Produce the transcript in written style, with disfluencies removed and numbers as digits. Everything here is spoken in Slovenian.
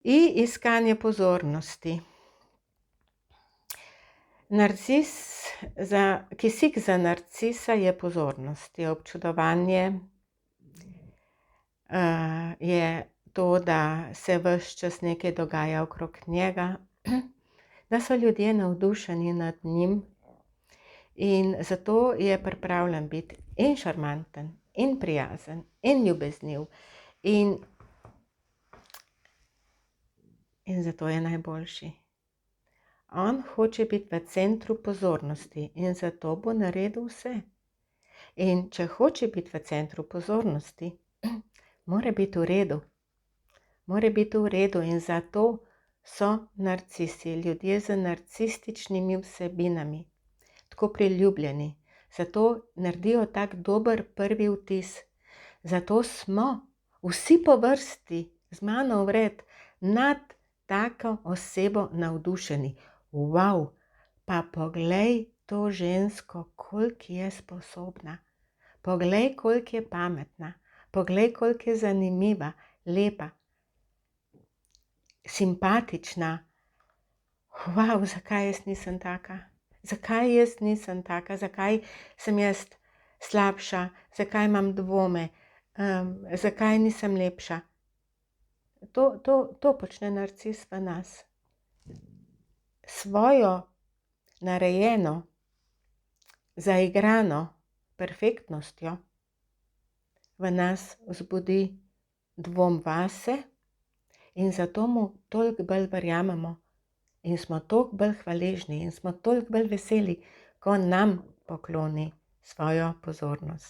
In iskanje pozornosti. Kisik za narcisa je pozornost, je občudovanje, je to, da se ves čas nekaj dogaja okrog njega, da so ljudje navdušeni nad njim in zato je pripravljen biti in šarmanten, in prijazen, in ljubezniv, in zato je najboljši. On hoče biti v centru pozornosti in zato bo naredil vse. In če hoče biti v centru pozornosti, mora biti v redu. Mora biti v redu in zato so narcisi, ljudje z narcističnimi vsebinami, tako priljubljeni. Zato naredijo tak dober prvi vtis. Zato smo vsi po vrsti, z mano vred, nad tako osebo navdušeni. Wow, pa poglej to žensko, koliko je sposobna. Poglej, koliko je pametna. Poglej, koliko je zanimiva, lepa, simpatična. Wow, zakaj jaz nisem taka? Zakaj jaz nisem taka? Zakaj sem jaz slabša? Zakaj imam dvome? Zakaj nisem lepša? To počne narcis v nas. Svojo narejeno, zaigrano perfektnostjo v nas vzbudi dvom vase in zato mu toliko bolj verjamemo in smo toliko bolj hvaležni in smo toliko bolj veseli, ko nam pokloni svojo pozornost.